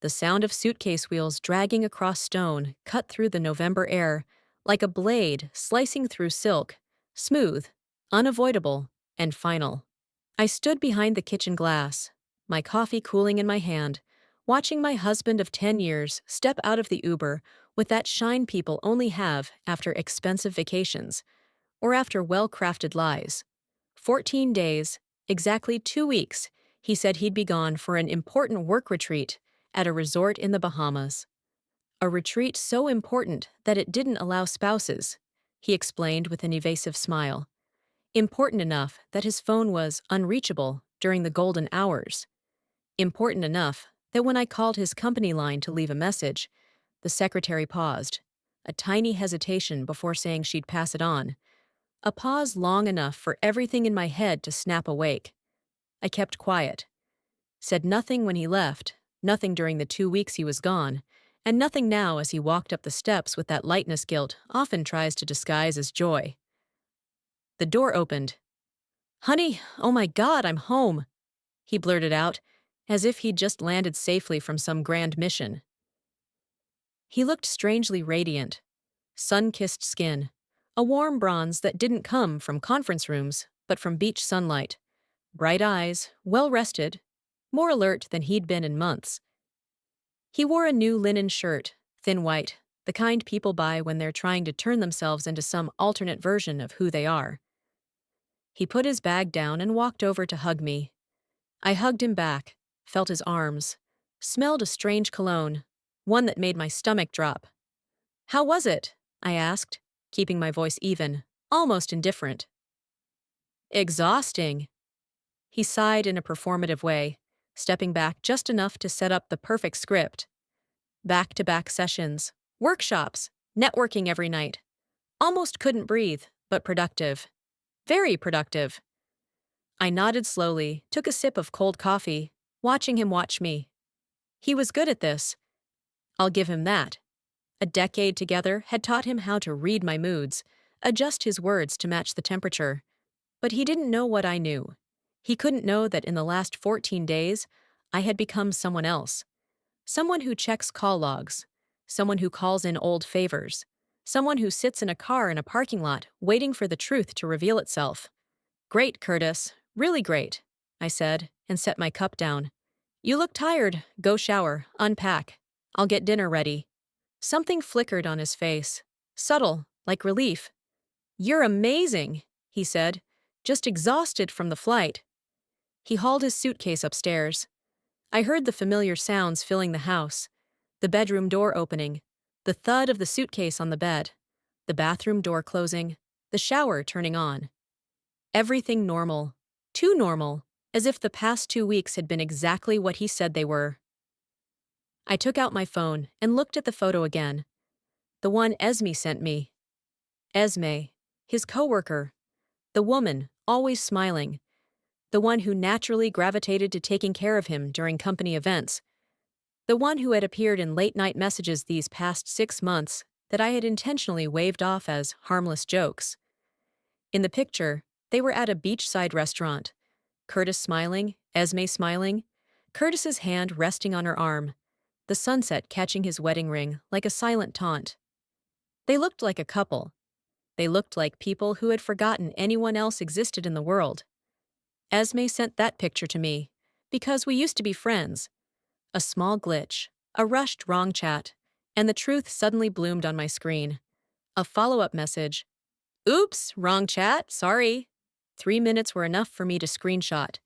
The sound of suitcase wheels dragging across stone cut through the November air like a blade slicing through silk, smooth, unavoidable, and final. I stood behind the kitchen glass, my coffee cooling in my hand, watching my husband of 10 years step out of the Uber with that shine people only have after expensive vacations or after well-crafted lies. 14 days, exactly 2 weeks, he said he'd be gone for an important work retreat at a resort in the Bahamas. A retreat so important that it didn't allow spouses, he explained with an evasive smile. Important enough that his phone was unreachable during the golden hours. Important enough that when I called his company line to leave a message, the secretary paused, a tiny hesitation before saying she'd pass it on. A pause long enough for everything in my head to snap awake. I kept quiet. Said nothing when he left, nothing during the 2 weeks he was gone, and nothing now as he walked up the steps with that lightness guilt often tries to disguise as joy. The door opened. "Honey, oh my God, I'm home," he blurted out, as if he'd just landed safely from some grand mission. He looked strangely radiant. Sun-kissed skin, a warm bronze that didn't come from conference rooms, but from beach sunlight. Bright eyes, well-rested, more alert than he'd been in months. He wore a new linen shirt, thin white, the kind people buy when they're trying to turn themselves into some alternate version of who they are. He put his bag down and walked over to hug me. I hugged him back, felt his arms, smelled a strange cologne, one that made my stomach drop. "How was it?" I asked, keeping my voice even, almost indifferent. "Exhausting." He sighed in a performative way, stepping back just enough to set up the perfect script. Back-to-back sessions, workshops, networking every night. Almost couldn't breathe, but productive. Very productive. I nodded slowly, took a sip of cold coffee, watching him watch me. He was good at this. I'll give him that. A decade together had taught him how to read my moods, adjust his words to match the temperature. But he didn't know what I knew. He couldn't know that in the last 14 days, I had become someone else. Someone who checks call logs. Someone who calls in old favors. Someone who sits in a car in a parking lot waiting for the truth to reveal itself. "Great, Curtis. Really great," I said, and set my cup down. "You look tired. Go shower, unpack. I'll get dinner ready." Something flickered on his face. Subtle, like relief. "You're amazing," he said, "just exhausted from the flight." He hauled his suitcase upstairs. I heard the familiar sounds filling the house. The bedroom door opening, the thud of the suitcase on the bed, the bathroom door closing, the shower turning on. Everything normal. Too normal, as if the past 2 weeks had been exactly what he said they were. I took out my phone and looked at the photo again. The one Esme sent me. Esme, his coworker. The woman, always smiling. The one who naturally gravitated to taking care of him during company events. The one who had appeared in late-night messages these past 6 months that I had intentionally waved off as harmless jokes. In the picture, they were at a beachside restaurant. Curtis smiling, Esme smiling, Curtis's hand resting on her arm, the sunset catching his wedding ring like a silent taunt. They looked like a couple. They looked like people who had forgotten anyone else existed in the world. Esme sent that picture to me, because we used to be friends. A small glitch, a rushed wrong chat, and the truth suddenly bloomed on my screen. A follow-up message. "Oops, wrong chat, sorry." 3 minutes were enough for me to screenshot.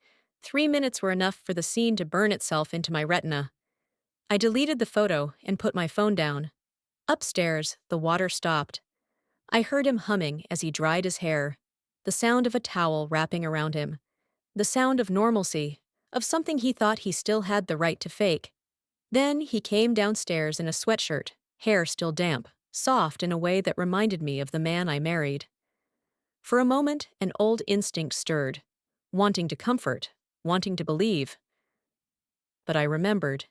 3 minutes were enough for the scene to burn itself into my retina. I deleted the photo and put my phone down. Upstairs, the water stopped. I heard him humming as he dried his hair, the sound of a towel wrapping around him, the sound of normalcy, of something he thought he still had the right to fake. Then he came downstairs in a sweatshirt, hair still damp, soft in a way that reminded me of the man I married. For a moment, an old instinct stirred, wanting to comfort, wanting to believe. But I remembered.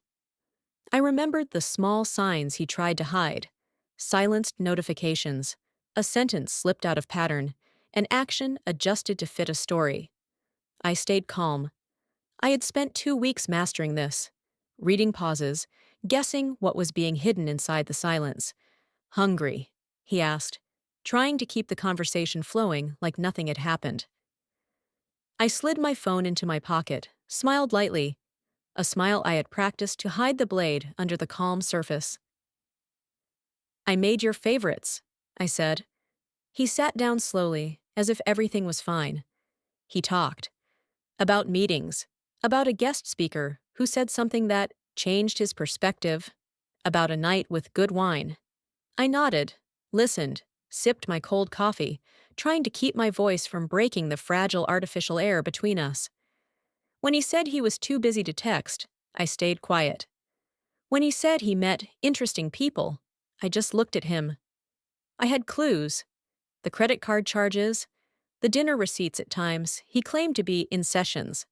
I remembered the small signs he tried to hide, silenced notifications, a sentence slipped out of pattern, an action adjusted to fit a story. I stayed calm. I had spent 2 weeks mastering this, reading pauses, guessing what was being hidden inside the silence. "Hungry?" he asked, trying to keep the conversation flowing like nothing had happened. I slid my phone into my pocket, smiled lightly, a smile I had practiced to hide the blade under the calm surface. "I made your favorites," I said. He sat down slowly, as if everything was fine. He talked. About meetings. About a guest speaker who said something that changed his perspective. About a night with good wine. I nodded, listened, sipped my cold coffee, trying to keep my voice from breaking the fragile artificial air between us. When he said he was too busy to text, I stayed quiet. When he said he met interesting people, I just looked at him. I had clues. The credit card charges, the dinner receipts at times he claimed to be in sessions,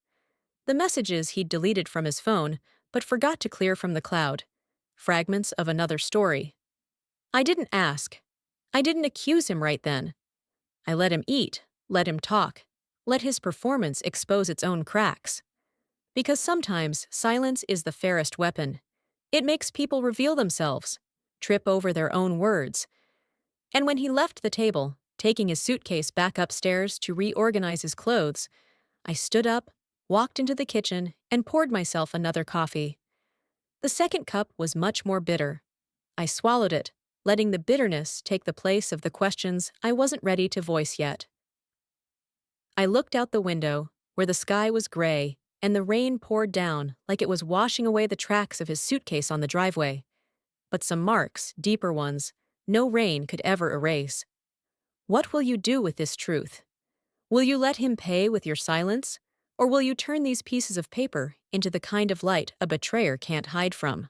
the messages he'd deleted from his phone but forgot to clear from the cloud, fragments of another story. I didn't ask. I didn't accuse him right then. I let him eat, let him talk, let his performance expose its own cracks. Because sometimes silence is the fairest weapon. It makes people reveal themselves, trip over their own words. And when he left the table, taking his suitcase back upstairs to reorganize his clothes, I stood up, walked into the kitchen, and poured myself another coffee. The second cup was much more bitter. I swallowed it, letting the bitterness take the place of the questions I wasn't ready to voice yet. I looked out the window, where the sky was gray, and the rain poured down like it was washing away the tracks of his suitcase on the driveway. But some marks, deeper ones, no rain could ever erase. What will you do with this truth? Will you let him pay with your silence? Or will you turn these pieces of paper into the kind of light a betrayer can't hide from?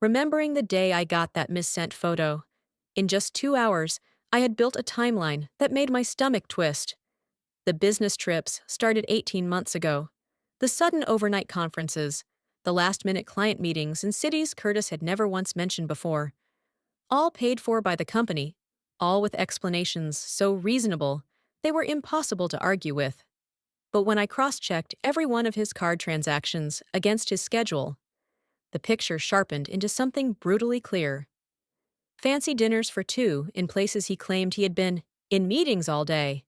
Remembering the day I got that missent photo, in just 2 hours, I had built a timeline that made my stomach twist. The business trips started 18 months ago. The sudden overnight conferences, the last-minute client meetings in cities Curtis had never once mentioned before. All paid for by the company, all with explanations so reasonable they were impossible to argue with. But when I cross-checked every one of his card transactions against his schedule, the picture sharpened into something brutally clear. Fancy dinners for two in places he claimed he had been in meetings all day.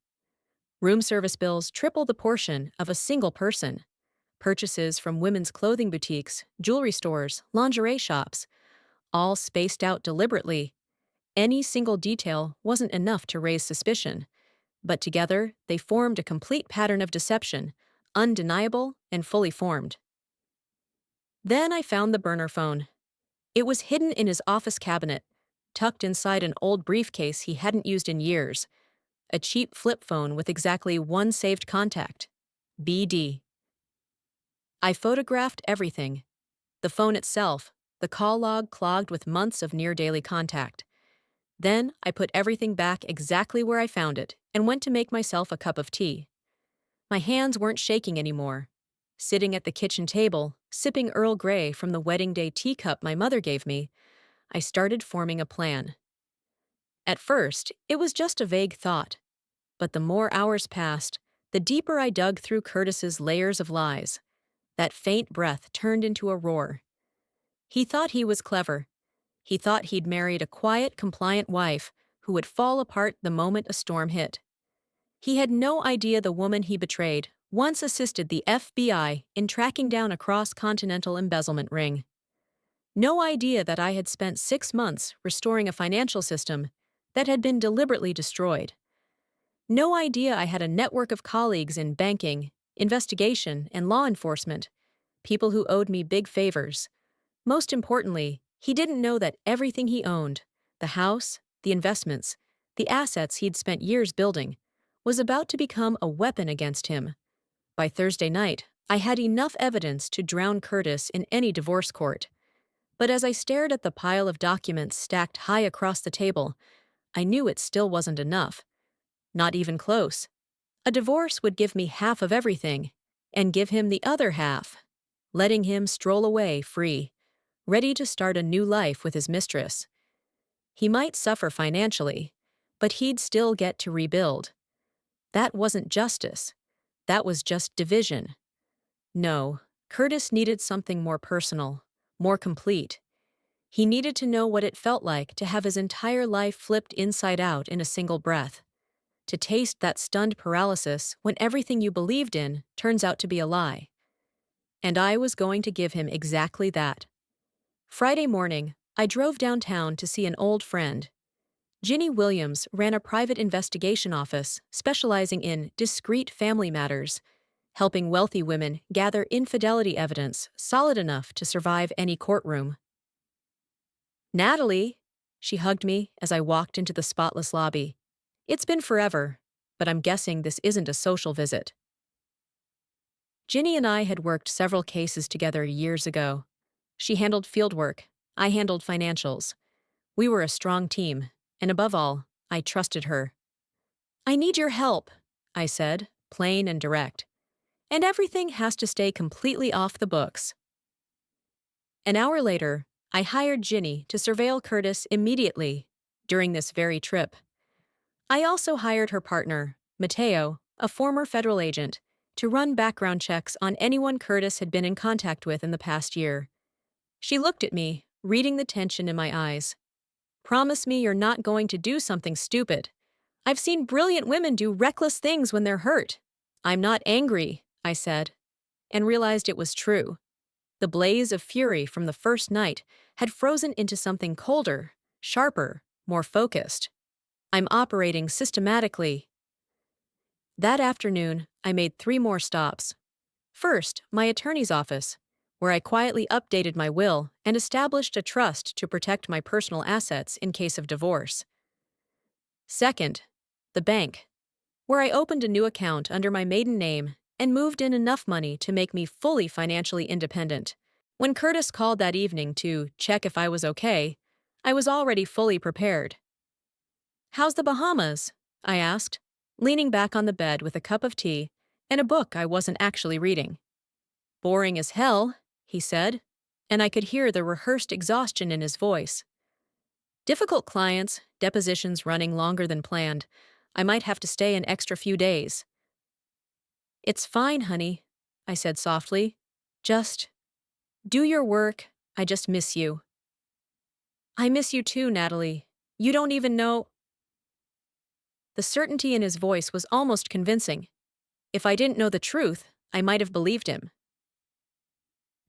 Room service bills triple the portion of a single person. Purchases from women's clothing boutiques, jewelry stores, lingerie shops, all spaced out deliberately. Any single detail wasn't enough to raise suspicion, but together they formed a complete pattern of deception, undeniable and fully formed. Then I found the burner phone. It was hidden in his office cabinet, tucked inside an old briefcase he hadn't used in years, a cheap flip phone with exactly one saved contact, BD. I photographed everything. The phone itself, the call log clogged with months of near-daily contact. Then I put everything back exactly where I found it and went to make myself a cup of tea. My hands weren't shaking anymore. Sitting at the kitchen table, sipping Earl Grey from the wedding day teacup my mother gave me, I started forming a plan. At first, it was just a vague thought. But the more hours passed, the deeper I dug through Curtis's layers of lies. That faint breath turned into a roar. He thought he was clever. He thought he'd married a quiet, compliant wife who would fall apart the moment a storm hit. He had no idea the woman he betrayed once assisted the FBI in tracking down a cross-continental embezzlement ring. No idea that I had spent 6 months restoring a financial system that had been deliberately destroyed. No idea I had a network of colleagues in banking, investigation, and law enforcement, people who owed me big favors. Most importantly, he didn't know that everything he owned, the house, the investments, the assets he'd spent years building, was about to become a weapon against him. By Thursday night, I had enough evidence to drown Curtis in any divorce court. But as I stared at the pile of documents stacked high across the table, I knew it still wasn't enough. Not even close. A divorce would give me half of everything, and give him the other half, letting him stroll away free, ready to start a new life with his mistress. He might suffer financially, but he'd still get to rebuild. That wasn't justice. That was just division. No, Curtis needed something more personal, more complete. He needed to know what it felt like to have his entire life flipped inside out in a single breath, to taste that stunned paralysis when everything you believed in turns out to be a lie. And I was going to give him exactly that. Friday morning, I drove downtown to see an old friend. Ginny Williams ran a private investigation office specializing in discreet family matters, helping wealthy women gather infidelity evidence solid enough to survive any courtroom. Natalie, she hugged me as I walked into the spotless lobby. It's been forever, but I'm guessing this isn't a social visit. Ginny and I had worked several cases together years ago. She handled fieldwork, I handled financials. We were a strong team, and above all, I trusted her. I need your help, I said, plain and direct. And everything has to stay completely off the books. An hour later, I hired Ginny to surveil Curtis immediately during this very trip. I also hired her partner, Mateo, a former federal agent, to run background checks on anyone Curtis had been in contact with in the past year. She looked at me, reading the tension in my eyes. Promise me you're not going to do something stupid. I've seen brilliant women do reckless things when they're hurt. I'm not angry, I said, and realized it was true. The blaze of fury from the first night had frozen into something colder, sharper, more focused. I'm operating systematically. That afternoon, I made 3 more stops. First, my attorney's office, where I quietly updated my will and established a trust to protect my personal assets in case of divorce. Second, the bank, where I opened a new account under my maiden name and moved in enough money to make me fully financially independent. When Curtis called that evening to check if I was okay, I was already fully prepared. "How's the Bahamas?" I asked, leaning back on the bed with a cup of tea and a book I wasn't actually reading. "Boring as hell," he said, and I could hear the rehearsed exhaustion in his voice. "Difficult clients, depositions running longer than planned. I might have to stay an extra few days." "It's fine, honey," I said softly. "Just do your work. I just miss you." "I miss you too, Natalie. You don't even know—" The certainty in his voice was almost convincing. If I didn't know the truth, I might have believed him.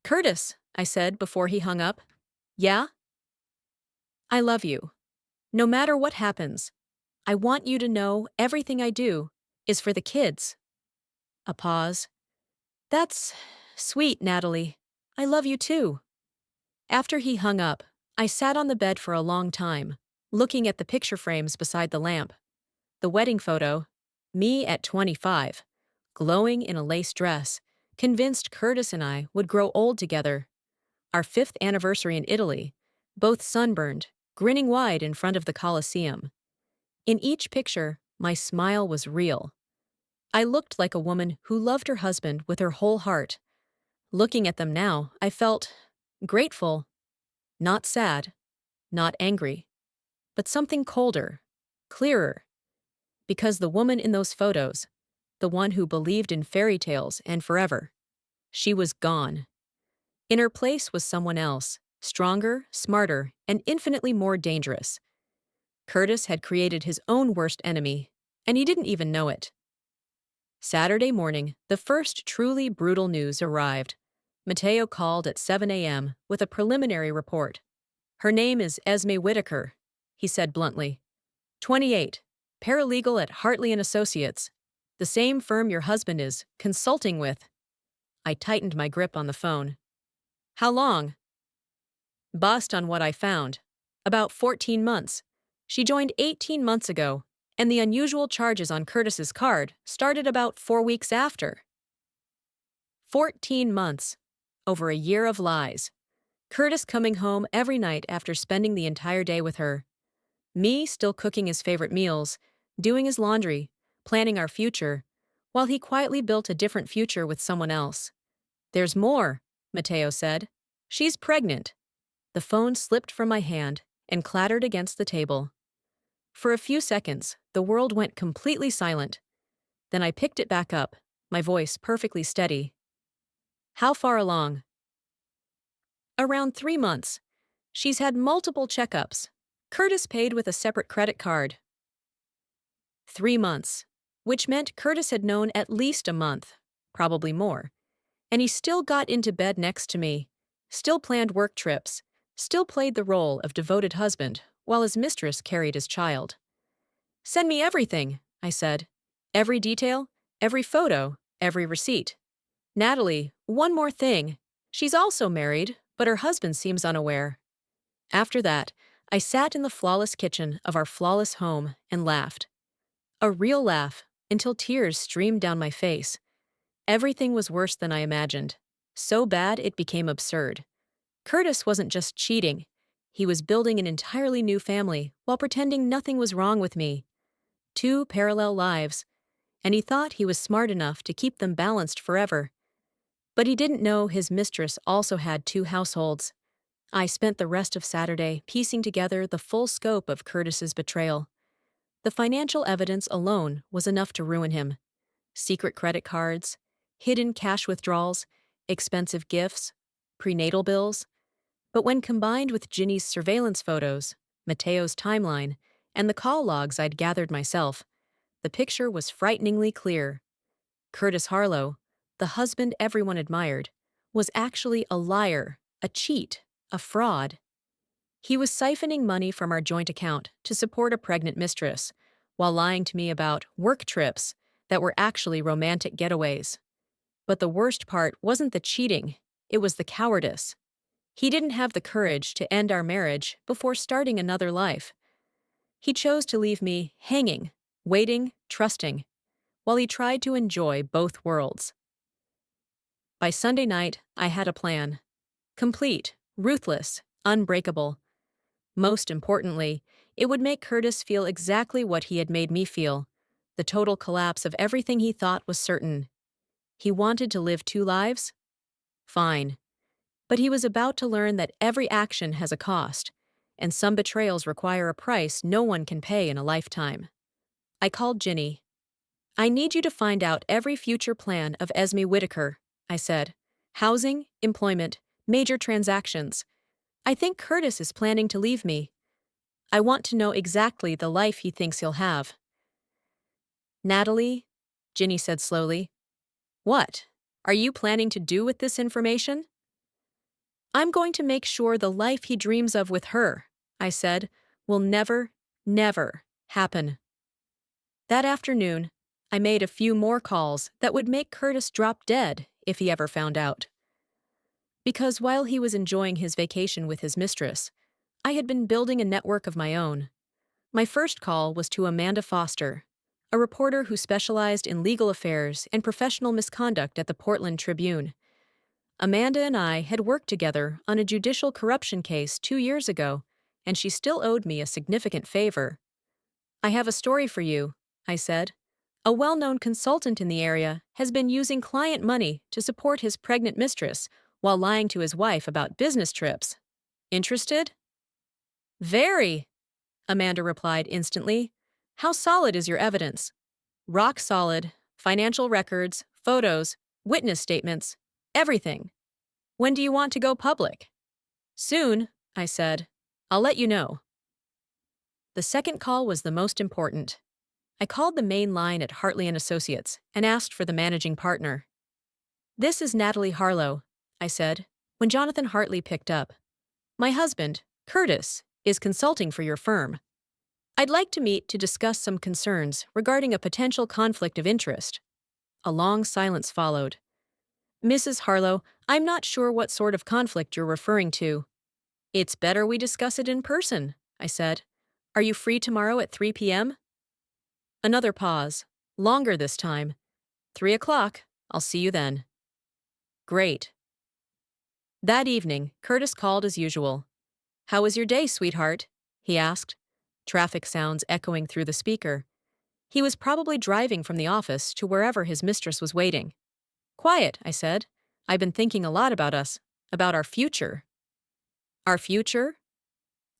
"Curtis," I said before he hung up. "Yeah? I love you. No matter what happens, I want you to know everything I do is for the kids." A pause. "That's sweet, Natalie. I love you too." After he hung up, I sat on the bed for a long time, looking at the picture frames beside the lamp. The wedding photo, me at 25, glowing in a lace dress, convinced Curtis and I would grow old together. Our 5th anniversary in Italy, both sunburned, grinning wide in front of the Colosseum. In each picture, my smile was real. I looked like a woman who loved her husband with her whole heart. Looking at them now, I felt grateful, not sad, not angry, but something colder, clearer. Because the woman in those photos, the one who believed in fairy tales and forever, she was gone. In her place was someone else, stronger, smarter, and infinitely more dangerous. Curtis had created his own worst enemy, and he didn't even know it. Saturday morning, the first truly brutal news arrived. Mateo called at 7 a.m. with a preliminary report. "Her name is Esme Whitaker," he said bluntly. 28, paralegal at Hartley & Associates, the same firm your husband is consulting with. I tightened my grip on the phone. "How long?" "Bust on what I found. About 14 months. She joined 18 months ago, and the unusual charges on Curtis's card started about 4 weeks after." 14 months. Over a year of lies. Curtis coming home every night after spending the entire day with her. Me still cooking his favorite meals, doing his laundry, planning our future, while he quietly built a different future with someone else. "There's more," Mateo said. "She's pregnant." The phone slipped from my hand and clattered against the table. For a few seconds, the world went completely silent. Then I picked it back up, my voice perfectly steady. "How far along?" Around 3 months. She's had multiple checkups. Curtis paid with a separate credit card. 3 months. Which meant Curtis had known at least a month, probably more. And he still got into bed next to me, still planned work trips, still played the role of devoted husband while his mistress carried his child. Send me everything, I said. Every detail, every photo, every receipt. Natalie, one more thing. She's also married, but her husband seems unaware. After that, I sat in the flawless kitchen of our flawless home and laughed. A real laugh, until tears streamed down my face. Everything was worse than I imagined. So bad it became absurd. Curtis wasn't just cheating. He was building an entirely new family while pretending nothing was wrong with me. Two parallel lives. And he thought he was smart enough to keep them balanced forever. But he didn't know his mistress also had two households. I spent the rest of Saturday piecing together the full scope of Curtis's betrayal. The financial evidence alone was enough to ruin him. Secret credit cards, hidden cash withdrawals, expensive gifts, prenatal bills. But when combined with Ginny's surveillance photos, Mateo's timeline, and the call logs I'd gathered myself, the picture was frighteningly clear. Curtis Harlow, the husband everyone admired, was actually a liar, a cheat, a fraud. He was siphoning money from our joint account to support a pregnant mistress, while lying to me about work trips that were actually romantic getaways. But the worst part wasn't the cheating, it was the cowardice. He didn't have the courage to end our marriage before starting another life. He chose to leave me hanging, waiting, trusting, while he tried to enjoy both worlds. By Sunday night, I had a plan. Complete, ruthless, unbreakable. Most importantly, it would make Curtis feel exactly what he had made me feel, the total collapse of everything he thought was certain. He wanted to live two lives? Fine. But he was about to learn that every action has a cost, and some betrayals require a price no one can pay in a lifetime. I called Ginny. I need you to find out every future plan of Esme Whitaker, I said. Housing, employment, major transactions. I think Curtis is planning to leave me. I want to know exactly the life he thinks he'll have. Natalie, Ginny said slowly. What are you planning to do with this information? I'm going to make sure the life he dreams of with her, I said, will never, never happen. That afternoon, I made a few more calls that would make Curtis drop dead if he ever found out. Because while he was enjoying his vacation with his mistress, I had been building a network of my own. My first call was to Amanda Foster, a reporter who specialized in legal affairs and professional misconduct at the Portland Tribune. Amanda and I had worked together on a judicial corruption case 2 years ago, and she still owed me a significant favor. I have a story for you, I said. A well-known consultant in the area has been using client money to support his pregnant mistress while lying to his wife about business trips. Interested? Very, Amanda replied instantly. How solid is your evidence? Rock solid. Financial records, photos, witness statements, everything. When do you want to go public? Soon, I said. I'll let you know. The second call was the most important. I called the main line at Hartley & Associates and asked for the managing partner. This is Natalie Harlow, I said, when Jonathan Hartley picked up. My husband, Curtis, is consulting for your firm. I'd like to meet to discuss some concerns regarding a potential conflict of interest. A long silence followed. Mrs. Harlow, I'm not sure what sort of conflict you're referring to. It's better we discuss it in person, I said. Are you free tomorrow at 3 p.m.? Another pause. Longer this time. 3 o'clock. I'll see you then. Great. That evening, Curtis called as usual. How was your day, sweetheart? He asked. Traffic sounds echoing through the speaker. He was probably driving from the office to wherever his mistress was waiting. Quiet, I said. I've been thinking a lot about us, about our future. Our future?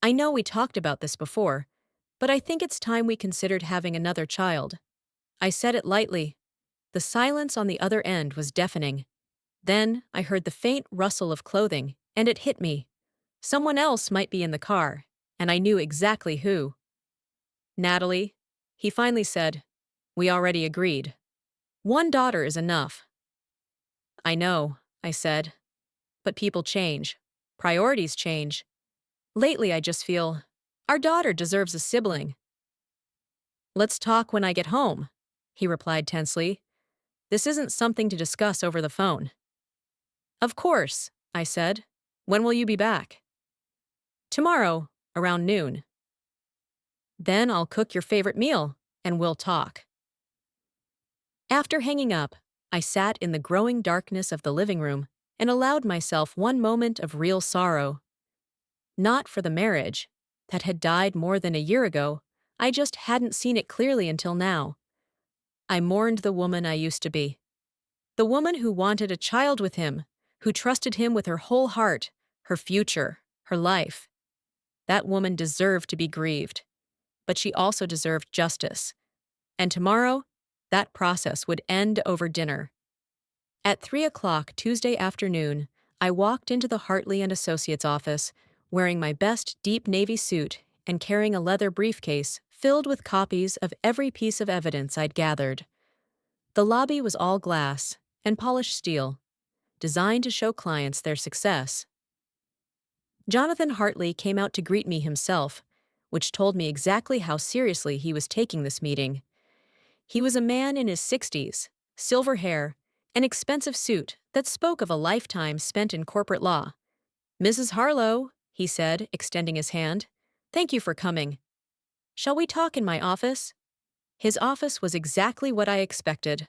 I know we talked about this before, but I think it's time we considered having another child. I said it lightly. The silence on the other end was deafening. Then I heard the faint rustle of clothing and it hit me. Someone else might be in the car, and I knew exactly who. Natalie, he finally said, we already agreed. One daughter is enough. I know, I said, but people change. Priorities change. Lately, I just feel our daughter deserves a sibling. Let's talk when I get home, he replied tensely. This isn't something to discuss over the phone. Of course, I said. When will you be back? Tomorrow, around noon. Then I'll cook your favorite meal, and we'll talk. After hanging up, I sat in the growing darkness of the living room and allowed myself one moment of real sorrow. Not for the marriage, that had died more than a year ago. I just hadn't seen it clearly until now. I mourned the woman I used to be. The woman who wanted a child with him, who trusted him with her whole heart, her future, her life. That woman deserved to be grieved. But she also deserved justice. And tomorrow, that process would end over dinner. At 3 o'clock Tuesday afternoon, I walked into the Hartley and Associates office, wearing my best deep navy suit and carrying a leather briefcase filled with copies of every piece of evidence I'd gathered. The lobby was all glass and polished steel, designed to show clients their success. Jonathan Hartley came out to greet me himself, which told me exactly how seriously he was taking this meeting. He was a man in his 60s, silver hair, an expensive suit that spoke of a lifetime spent in corporate law. Mrs. Harlow, he said, extending his hand, thank you for coming. Shall we talk in my office? His office was exactly what I expected.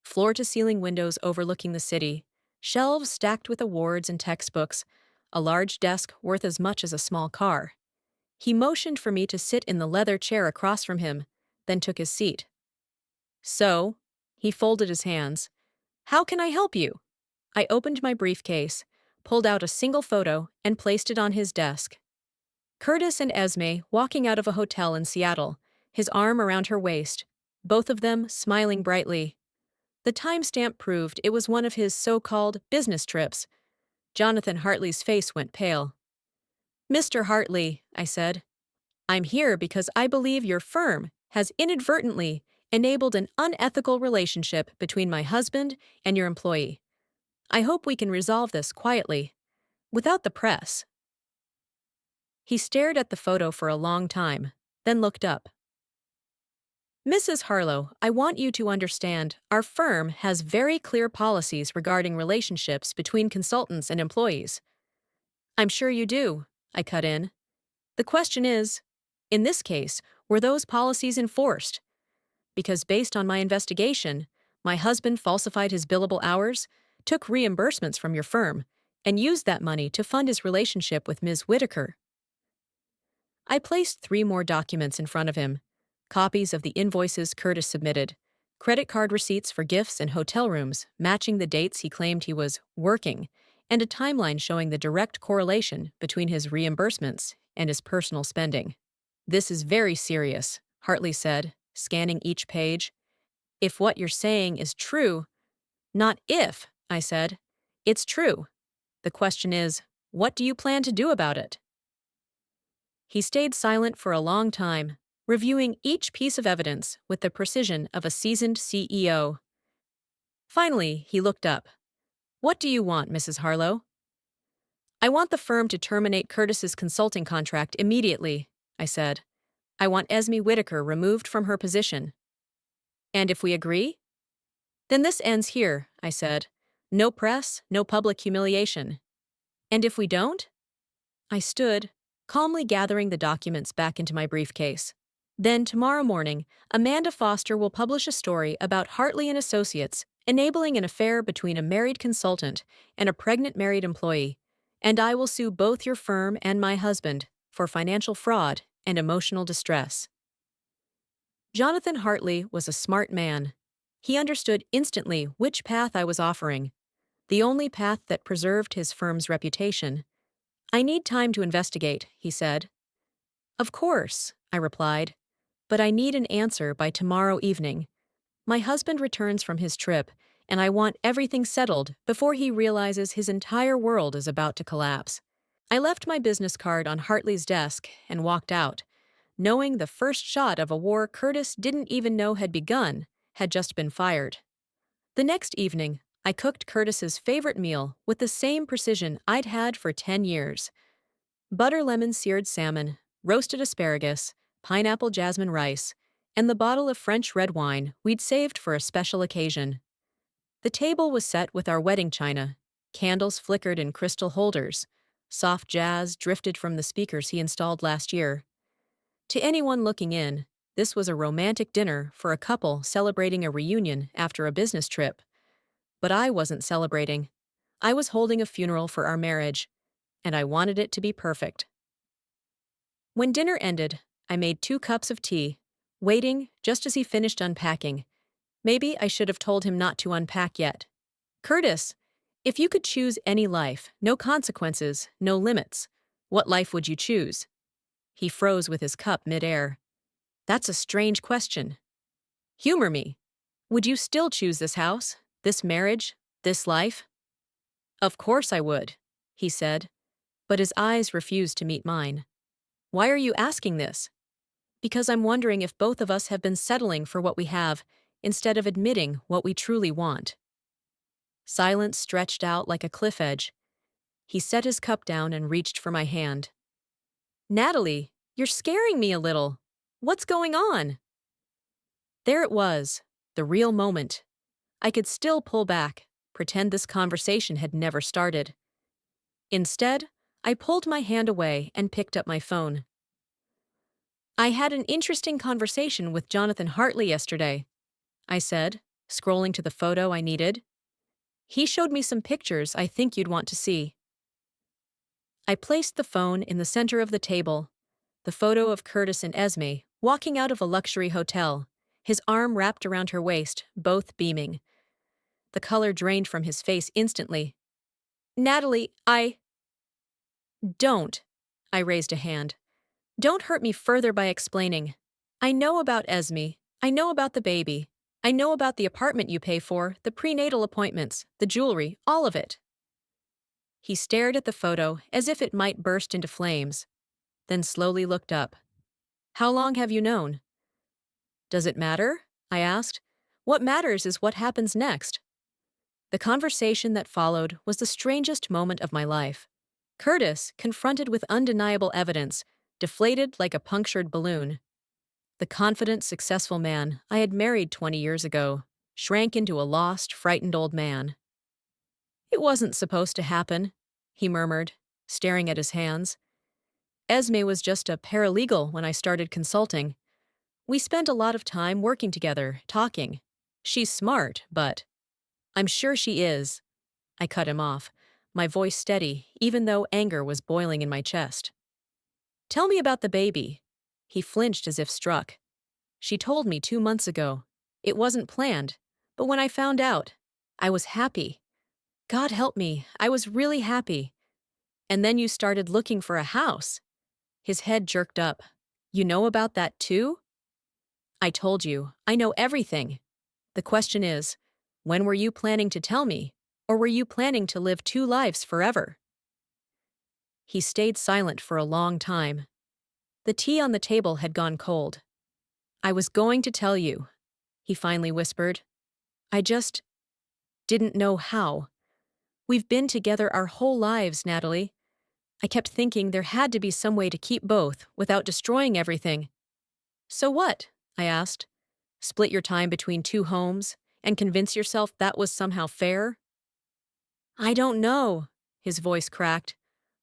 Floor-to-ceiling windows overlooking the city, shelves stacked with awards and textbooks, a large desk worth as much as a small car. He motioned for me to sit in the leather chair across from him, then took his seat. So, he folded his hands. How can I help you? I opened my briefcase, pulled out a single photo, and placed it on his desk. Curtis and Esme walking out of a hotel in Seattle, his arm around her waist, both of them smiling brightly. The timestamp proved it was one of his so-called business trips. Jonathan Hartley's face went pale. Mr. Hartley, I said, I'm here because I believe your firm has inadvertently enabled an unethical relationship between my husband and your employee. I hope we can resolve this quietly, without the press. He stared at the photo for a long time, then looked up. Mrs. Harlow, I want you to understand our firm has very clear policies regarding relationships between consultants and employees. I'm sure you do, I cut in. The question is, in this case, were those policies enforced? Because based on my investigation, my husband falsified his billable hours, took reimbursements from your firm, and used that money to fund his relationship with Ms. Whitaker. I placed 3 more documents in front of him, copies of the invoices Curtis submitted, credit card receipts for gifts and hotel rooms matching the dates he claimed he was working, and a timeline showing the direct correlation between his reimbursements and his personal spending. This is very serious, Hartley said, scanning each page. If what you're saying is true, not if, I said. It's true. The question is, what do you plan to do about it? He stayed silent for a long time, reviewing each piece of evidence with the precision of a seasoned CEO. Finally, he looked up. What do you want, Mrs. Harlow? I want the firm to terminate Curtis's consulting contract immediately, I said. I want Esme Whitaker removed from her position. And if we agree? Then this ends here, I said. No press, no public humiliation. And if we don't? I stood, calmly gathering the documents back into my briefcase. Then tomorrow morning, Amanda Foster will publish a story about Hartley and Associates enabling an affair between a married consultant and a pregnant married employee, and I will sue both your firm and my husband for financial fraud and emotional distress. Jonathan Hartley was a smart man. He understood instantly which path I was offering, the only path that preserved his firm's reputation. I need time to investigate, he said. Of course, I replied, but I need an answer by tomorrow evening. My husband returns from his trip, and I want everything settled before he realizes his entire world is about to collapse. I left my business card on Hartley's desk and walked out, knowing the first shot of a war Curtis didn't even know had begun had just been fired. The next evening, I cooked Curtis's favorite meal with the same precision I'd had for 10 years. Butter lemon seared salmon, roasted asparagus, pineapple jasmine rice, and the bottle of French red wine we'd saved for a special occasion. The table was set with our wedding china. Candles flickered in crystal holders. Soft jazz drifted from the speakers he installed last year. To anyone looking in, this was a romantic dinner for a couple celebrating a reunion after a business trip. But I wasn't celebrating. I was holding a funeral for our marriage, and I wanted it to be perfect. When dinner ended, I made 2 cups of tea, waiting just as he finished unpacking. Maybe I should have told him not to unpack yet. Curtis, if you could choose any life, no consequences, no limits, what life would you choose? He froze with his cup midair. That's a strange question. Humor me. Would you still choose this house, this marriage, this life? Of course I would, he said, but his eyes refused to meet mine. Why are you asking this? Because I'm wondering if both of us have been settling for what we have instead of admitting what we truly want. Silence stretched out like a cliff edge. He set his cup down and reached for my hand. Natalie, you're scaring me a little. What's going on? There it was, the real moment. I could still pull back, pretend this conversation had never started. Instead, I pulled my hand away and picked up my phone. I had an interesting conversation with Jonathan Hartley yesterday, I said, scrolling to the photo I needed. He showed me some pictures I think you'd want to see. I placed the phone in the center of the table, the photo of Curtis and Esme walking out of a luxury hotel, his arm wrapped around her waist, both beaming. The color drained from his face instantly. Natalie, Don't. I raised a hand. Don't hurt me further by explaining. I know about Esme. I know about the baby. I know about the apartment you pay for, the prenatal appointments, the jewelry, all of it. He stared at the photo as if it might burst into flames, then slowly looked up. How long have you known? Does it matter? I asked. What matters is what happens next. The conversation that followed was the strangest moment of my life. Curtis, confronted with undeniable evidence, deflated like a punctured balloon. The confident, successful man I had married 20 years ago shrank into a lost, frightened old man. It wasn't supposed to happen, he murmured, staring at his hands. Esme was just a paralegal when I started consulting. We spent a lot of time working together, talking. She's smart, but I'm sure she is. I cut him off, my voice steady, even though anger was boiling in my chest. Tell me about the baby. He flinched as if struck. She told me 2 months ago. It wasn't planned, but when I found out, I was happy. God help me, I was really happy. And then you started looking for a house. His head jerked up. You know about that too? I told you, I know everything. The question is, when were you planning to tell me, or were you planning to live 2 lives forever? He stayed silent for a long time. The tea on the table had gone cold. I was going to tell you, he finally whispered. I just didn't know how. We've been together our whole lives, Natalie. I kept thinking there had to be some way to keep both without destroying everything. So what? I asked. Split your time between 2 homes and convince yourself that was somehow fair? I don't know, his voice cracked.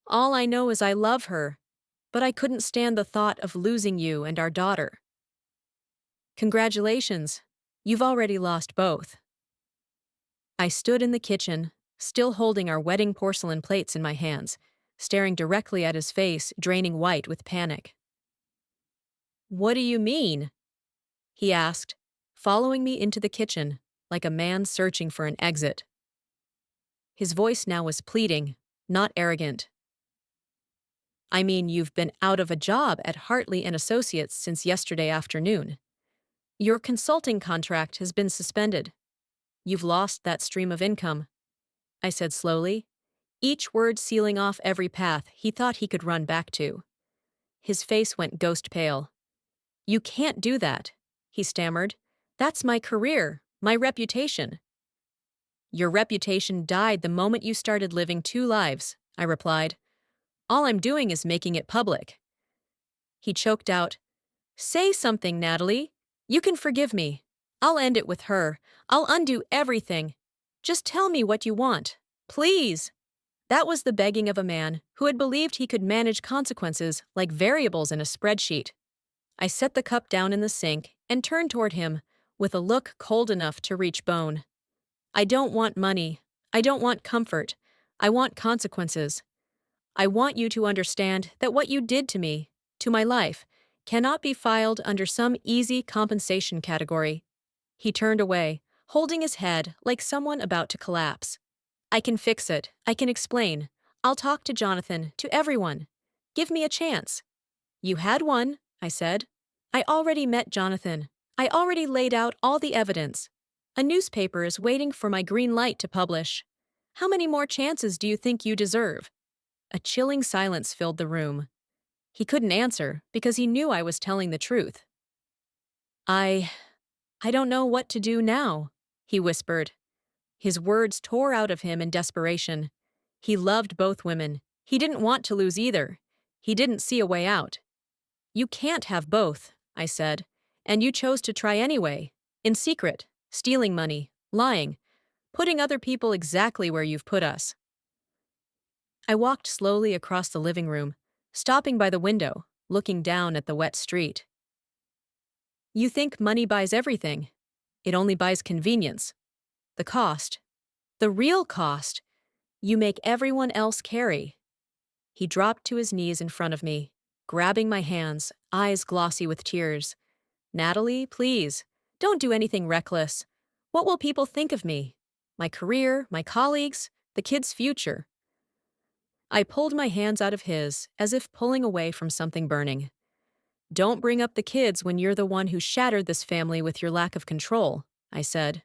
All I know is I love her, but I couldn't stand the thought of losing you and our daughter. Congratulations, you've already lost both. I stood in the kitchen, still holding our wedding porcelain plates in my hands, staring directly at his face, draining white with panic. What do you mean? He asked, following me into the kitchen, like a man searching for an exit. His voice now was pleading, not arrogant. I mean, you've been out of a job at Hartley and Associates since yesterday afternoon. Your consulting contract has been suspended. You've lost that stream of income, I said slowly, each word sealing off every path he thought he could run back to. His face went ghost pale. You can't do that, he stammered. That's my career, my reputation. Your reputation died the moment you started living two lives, I replied. All I'm doing is making it public. He choked out, Say something, Natalie. You can forgive me. I'll end it with her. I'll undo everything. Just tell me what you want. Please. That was the begging of a man who had believed he could manage consequences like variables in a spreadsheet. I set the cup down in the sink and turned toward him with a look cold enough to reach bone. I don't want money. I don't want comfort. I want consequences. I want you to understand that what you did to me, to my life, cannot be filed under some easy compensation category. He turned away, holding his head like someone about to collapse. I can fix it. I can explain. I'll talk to Jonathan, to everyone. Give me a chance. You had one, I said. I already met Jonathan. I already laid out all the evidence. A newspaper is waiting for my green light to publish. How many more chances do you think you deserve? A chilling silence filled the room. He couldn't answer because he knew I was telling the truth. I don't know what to do now, he whispered. His words tore out of him in desperation. He loved both women. He didn't want to lose either. He didn't see a way out. You can't have both, I said, and you chose to try anyway, in secret, stealing money, lying, putting other people exactly where you've put us. I walked slowly across the living room, stopping by the window, looking down at the wet street. You think money buys everything. It only buys convenience. The cost, the real cost, you make everyone else carry. He dropped to his knees in front of me, grabbing my hands, eyes glossy with tears. Natalie, please, don't do anything reckless. What will people think of me? My career, my colleagues, the kids' future. I pulled my hands out of his, as if pulling away from something burning. Don't bring up the kids when you're the one who shattered this family with your lack of control, I said.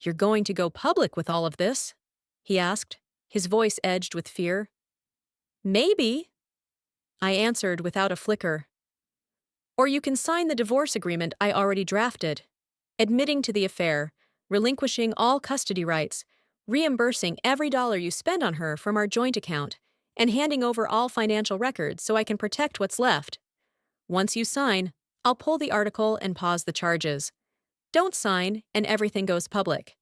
You're going to go public with all of this? He asked, his voice edged with fear. Maybe, I answered without a flicker. Or you can sign the divorce agreement I already drafted, admitting to the affair, relinquishing all custody rights, reimbursing every dollar you spend on her from our joint account, and handing over all financial records so I can protect what's left. Once you sign, I'll pull the article and pause the charges. Don't sign, and everything goes public.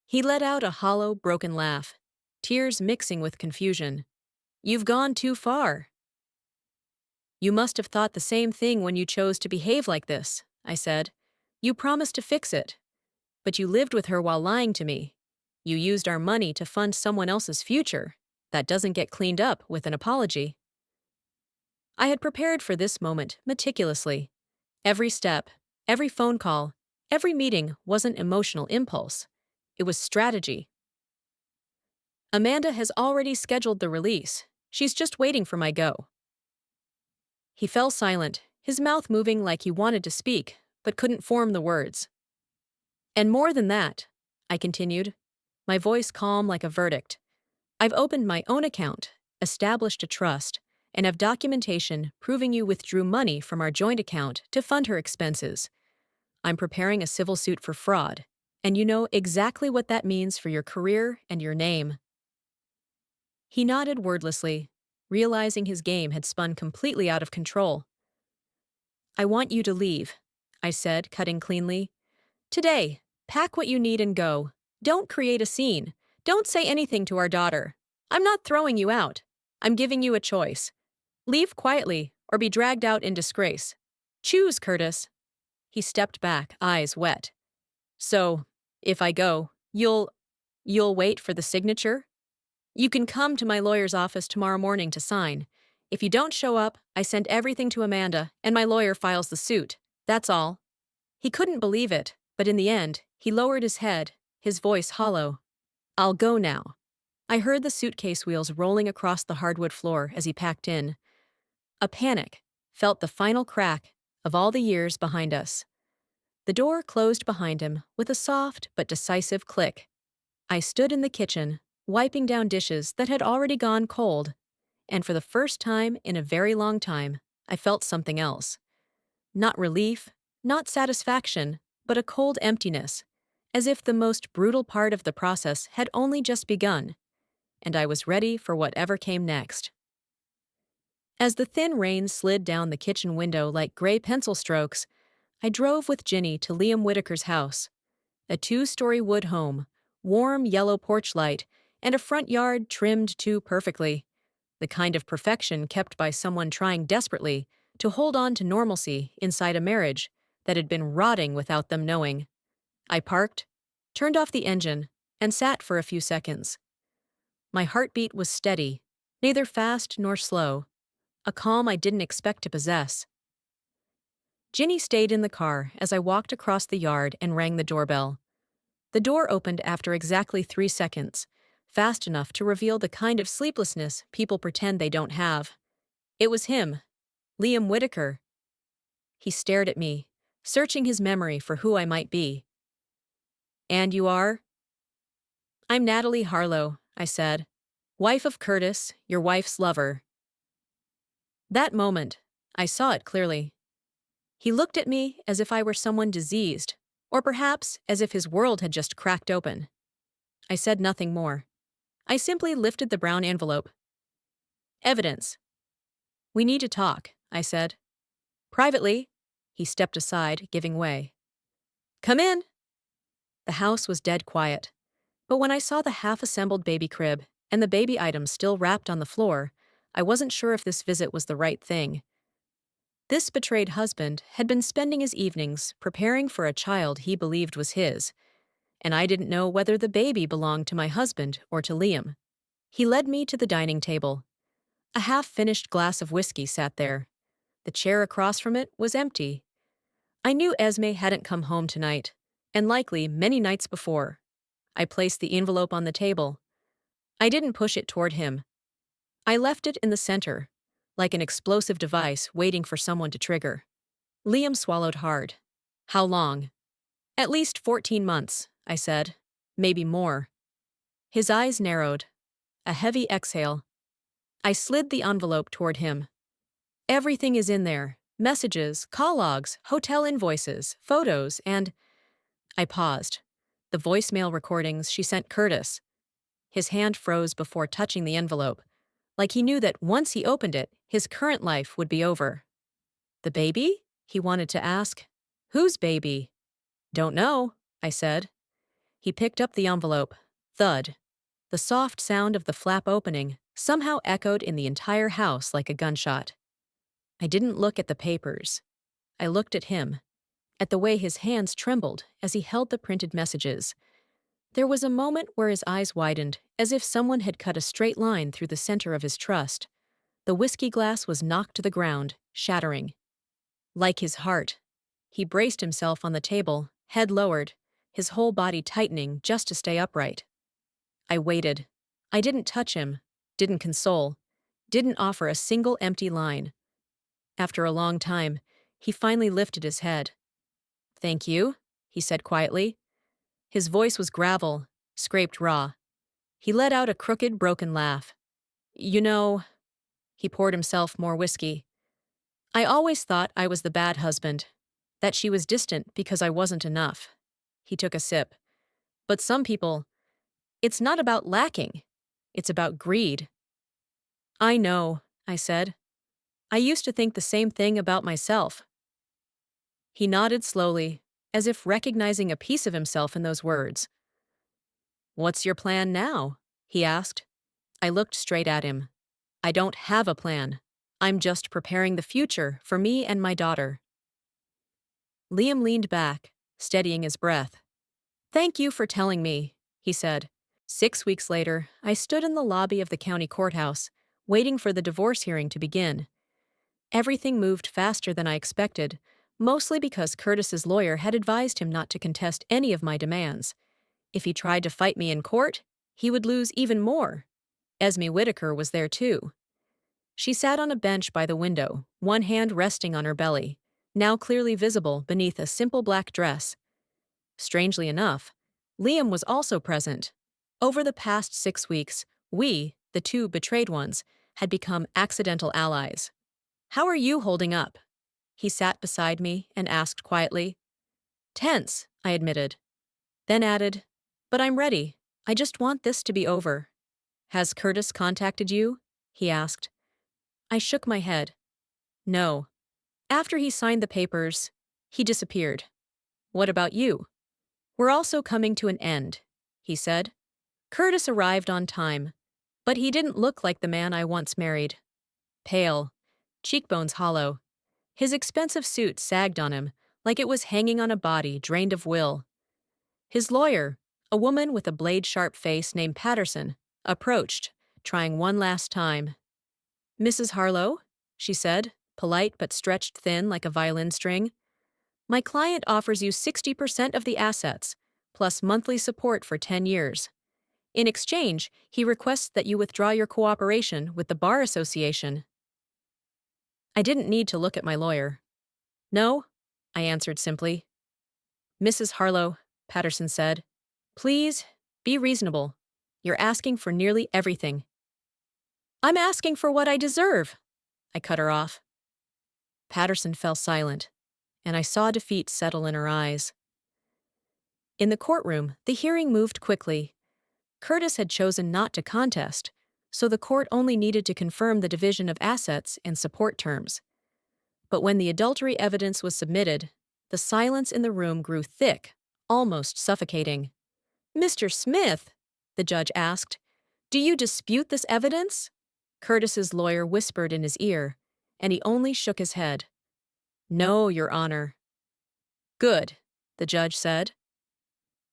He let out a hollow, broken laugh, tears mixing with confusion. You've gone too far. You must have thought the same thing when you chose to behave like this, I said. You promised to fix it. But you lived with her while lying to me. You used our money to fund someone else's future. That doesn't get cleaned up with an apology. I had prepared for this moment meticulously. Every step, every phone call, every meeting wasn't emotional impulse. It was strategy. Amanda has already scheduled the release. She's just waiting for my go. He fell silent, his mouth moving like he wanted to speak, but couldn't form the words. And more than that, I continued, my voice calm like a verdict. I've opened my own account, established a trust, and have documentation proving you withdrew money from our joint account to fund her expenses. I'm preparing a civil suit for fraud, and you know exactly what that means for your career and your name. He nodded wordlessly, realizing his game had spun completely out of control. I want you to leave, I said, cutting cleanly. Today, pack what you need and go. Don't create a scene. Don't say anything to our daughter. I'm not throwing you out. I'm giving you a choice. Leave quietly or be dragged out in disgrace. Choose, Curtis. He stepped back, eyes wet. So, if I go, you'll wait for the signature? You can come to my lawyer's office tomorrow morning to sign. If you don't show up, I send everything to Amanda, and my lawyer files the suit. That's all. He couldn't believe it, but in the end, he lowered his head, his voice hollow. I'll go now. I heard the suitcase wheels rolling across the hardwood floor as he packed in. A panic, felt the final crack of all the years behind us. The door closed behind him with a soft but decisive click. I stood in the kitchen, wiping down dishes that had already gone cold, and for the first time in a very long time, I felt something else. Not relief, not satisfaction, but a cold emptiness, as if the most brutal part of the process had only just begun, and I was ready for whatever came next. As the thin rain slid down the kitchen window like gray pencil strokes, I drove with Ginny to Liam Whitaker's house, a two-story wood home, warm yellow porch light, and a front yard trimmed too perfectly, the kind of perfection kept by someone trying desperately to hold on to normalcy inside a marriage that had been rotting without them knowing. I parked, turned off the engine, and sat for a few seconds. My heartbeat was steady, neither fast nor slow, a calm I didn't expect to possess. Ginny stayed in the car as I walked across the yard and rang the doorbell. The door opened after exactly 3 seconds, fast enough to reveal the kind of sleeplessness people pretend they don't have. It was him, Liam Whitaker. He stared at me, searching his memory for who I might be. "And you are?" "I'm Natalie Harlow," I said. "Wife of Curtis, your wife's lover." That moment, I saw it clearly. He looked at me as if I were someone diseased, or perhaps as if his world had just cracked open. I said nothing more. I simply lifted the brown envelope. "Evidence." "We need to talk," I said. "Privately." He stepped aside, giving way. "Come in." The house was dead quiet, but when I saw the half-assembled baby crib and the baby items still wrapped on the floor, I wasn't sure if this visit was the right thing. This betrayed husband had been spending his evenings preparing for a child he believed was his, and I didn't know whether the baby belonged to my husband or to Liam. He led me to the dining table. A half-finished glass of whiskey sat there. The chair across from it was empty. I knew Esme hadn't come home tonight, and likely many nights before. I placed the envelope on the table. I didn't push it toward him. I left it in the center, like an explosive device waiting for someone to trigger. Liam swallowed hard. "How long?" "At least 14 months, I said. "Maybe more." His eyes narrowed. A heavy exhale. I slid the envelope toward him. "Everything is in there. Messages, call logs, hotel invoices, photos, and—" I paused. The voicemail recordings she sent Curtis. His hand froze before touching the envelope, like he knew that once he opened it, his current life would be over. "The baby?" he wanted to ask. "Whose baby?" "Don't know," I said. He picked up the envelope. Thud. The soft sound of the flap opening somehow echoed in the entire house like a gunshot. I didn't look at the papers. I looked at him, at the way his hands trembled as he held the printed messages. There was a moment where his eyes widened, as if someone had cut a straight line through the center of his trust. The whiskey glass was knocked to the ground, shattering. Like his heart. He braced himself on the table, head lowered, his whole body tightening just to stay upright. I waited. I didn't touch him, didn't console, didn't offer a single empty line. After a long time, he finally lifted his head. "Thank you," he said quietly. His voice was gravel, scraped raw. He let out a crooked, broken laugh. "You know," he poured himself more whiskey, "I always thought I was the bad husband, that she was distant because I wasn't enough." He took a sip. "But some people, it's not about lacking. It's about greed." "I know," I said. "I used to think the same thing about myself." He nodded slowly, as if recognizing a piece of himself in those words. "What's your plan now?" he asked. I looked straight at him. "I don't have a plan. I'm just preparing the future for me and my daughter." Liam leaned back, steadying his breath. "Thank you for telling me," he said. 6 weeks later, I stood in the lobby of the county courthouse, waiting for the divorce hearing to begin. Everything moved faster than I expected, mostly because Curtis's lawyer had advised him not to contest any of my demands. If he tried to fight me in court, he would lose even more. Esme Whitaker was there too. She sat on a bench by the window, one hand resting on her belly. now clearly visible beneath a simple black dress. Strangely enough, Liam was also present. Over the past 6 weeks, we, the two betrayed ones, had become accidental allies. "How are you holding up?" He sat beside me and asked quietly. "Tense," I admitted, then added, "But I'm ready. I just want this to be over." "Has Curtis contacted you?" he asked. I shook my head. "No. After he signed the papers, he disappeared." "What about you?" "We're also coming to an end," he said. "Curtis arrived on time, but he didn't look like the man I once married. Pale, cheekbones hollow. His expensive suit sagged on him like it was hanging on a body drained of will. His lawyer, a woman with a blade-sharp face named Patterson, approached, trying one last time. "Mrs. Harlow," she said, polite but stretched thin like a violin string, "my client offers you 60% of the assets, plus monthly support for 10 years. In exchange, he requests that you withdraw your cooperation with the Bar Association." I didn't need to look at my lawyer. "No," I answered simply. "Mrs. Harlow," Patterson said, "please, be reasonable. You're asking for nearly everything." "I'm asking for what I deserve," I cut her off. Patterson fell silent, and I saw defeat settle in her eyes. In the courtroom, the hearing moved quickly. Curtis had chosen not to contest, so the court only needed to confirm the division of assets and support terms. But when the adultery evidence was submitted, the silence in the room grew thick, almost suffocating. "Mr. Smith," the judge asked, "do you dispute this evidence?" Curtis's lawyer whispered in his ear, and he only shook his head. "No, Your Honor." "Good," the judge said.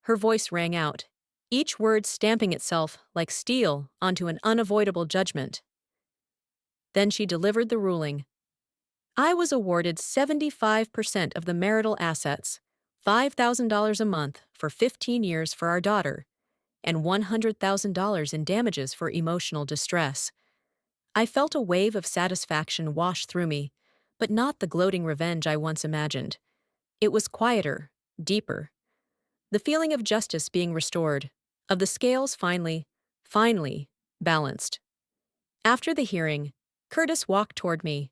Her voice rang out, each word stamping itself like steel onto an unavoidable judgment. Then she delivered the ruling. I was awarded 75% of the marital assets, $5,000 a month for 15 years for our daughter, and $100,000 in damages for emotional distress. I felt a wave of satisfaction wash through me, but not the gloating revenge I once imagined. It was quieter, deeper. The feeling of justice being restored, of the scales finally, balanced. After the hearing, Curtis walked toward me.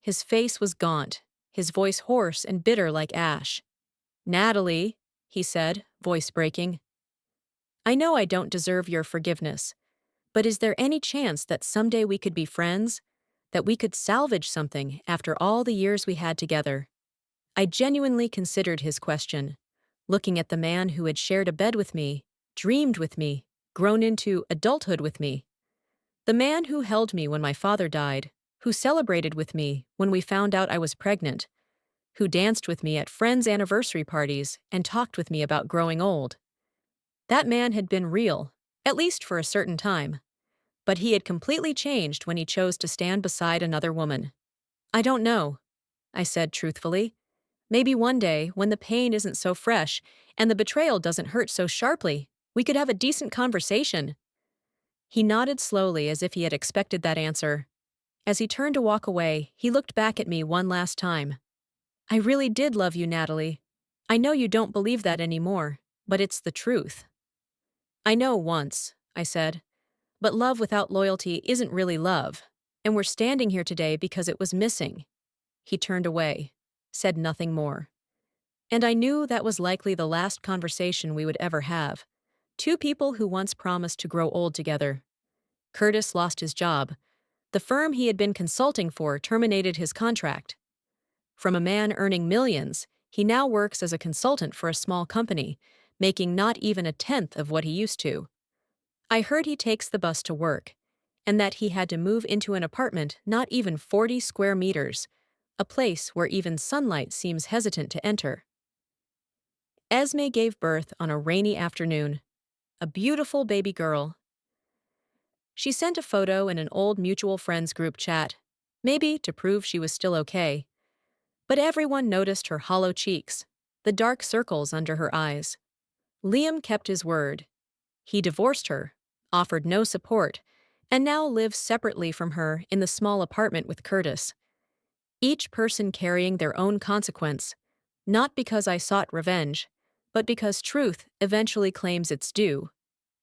His face was gaunt, his voice hoarse and bitter like ash. "Natalie," he said, voice breaking, "I know I don't deserve your forgiveness, but is there any chance that someday we could be friends? That we could salvage something after all the years we had together?" I genuinely considered his question, looking at the man who had shared a bed with me, dreamed with me, grown into adulthood with me. The man who held me when my father died, who celebrated with me when we found out I was pregnant, who danced with me at friends' anniversary parties and talked with me about growing old. That man had been real, at least for a certain time, but he had completely changed when he chose to stand beside another woman. "I don't know," I said truthfully. "Maybe one day, when the pain isn't so fresh and the betrayal doesn't hurt so sharply, we could have a decent conversation." He nodded slowly as if he had expected that answer. As he turned to walk away, he looked back at me one last time. "I really did love you, Natalie. I know you don't believe that anymore, but it's the truth." "I know once," I said, "but love without loyalty isn't really love, and we're standing here today because it was missing." He turned away, said nothing more. And I knew that was likely the last conversation we would ever have. Two people who once promised to grow old together. Curtis lost his job. The firm he had been consulting for terminated his contract. From a man earning millions, he now works as a consultant for a small company, making not even a tenth of what he used to. I heard he takes the bus to work, and that he had to move into an apartment not even 40 square meters, a place where even sunlight seems hesitant to enter. Esme gave birth on a rainy afternoon. A beautiful baby girl. She sent a photo in an old mutual friends group chat, maybe to prove she was still okay. But everyone noticed her hollow cheeks, the dark circles under her eyes. Liam kept his word. He divorced her, offered no support, and now lives separately from her in the small apartment with Curtis. each person carrying their own consequence, not because I sought revenge, but because truth eventually claims its due.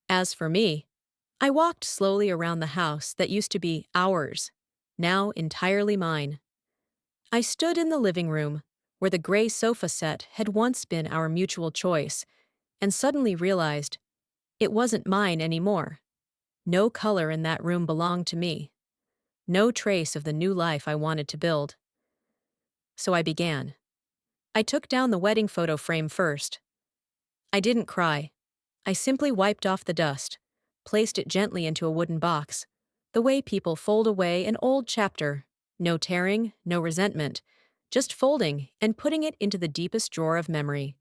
As for me, I walked slowly around the house that used to be ours, now entirely mine. I stood in the living room, where the gray sofa set had once been our mutual choice, and suddenly realized it wasn't mine anymore. No color in that room belonged to me. No trace of the new life I wanted to build. So I began. I took down the wedding photo frame first. I didn't cry. I simply wiped off the dust, placed it gently into a wooden box, the way people fold away an old chapter. No tearing, no resentment, just folding and putting it into the deepest drawer of memory.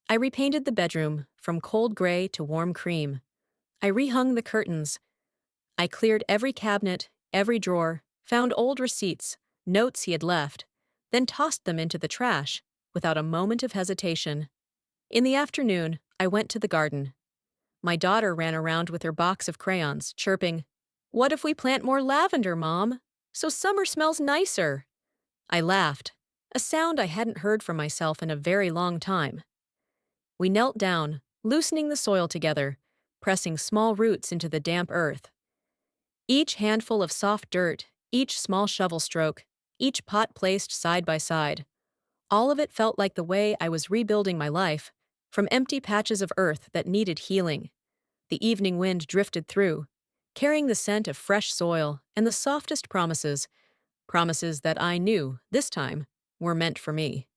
I repainted the bedroom from cold gray to warm cream. I rehung the curtains. I cleared every cabinet, every drawer, found old receipts, notes he had left, then tossed them into the trash without a moment of hesitation. In the afternoon, I went to the garden. My daughter ran around with her box of crayons, chirping, "What if we plant more lavender, Mom? So summer smells nicer." I laughed, a sound I hadn't heard from myself in a very long time. We knelt down, loosening the soil together, pressing small roots into the damp earth. Each handful of soft dirt, each small shovel stroke, each pot placed side by side, all of it felt like the way I was rebuilding my life, from empty patches of earth that needed healing. The evening wind drifted through, carrying the scent of fresh soil and the softest promises, promises that I knew, this time, were meant for me.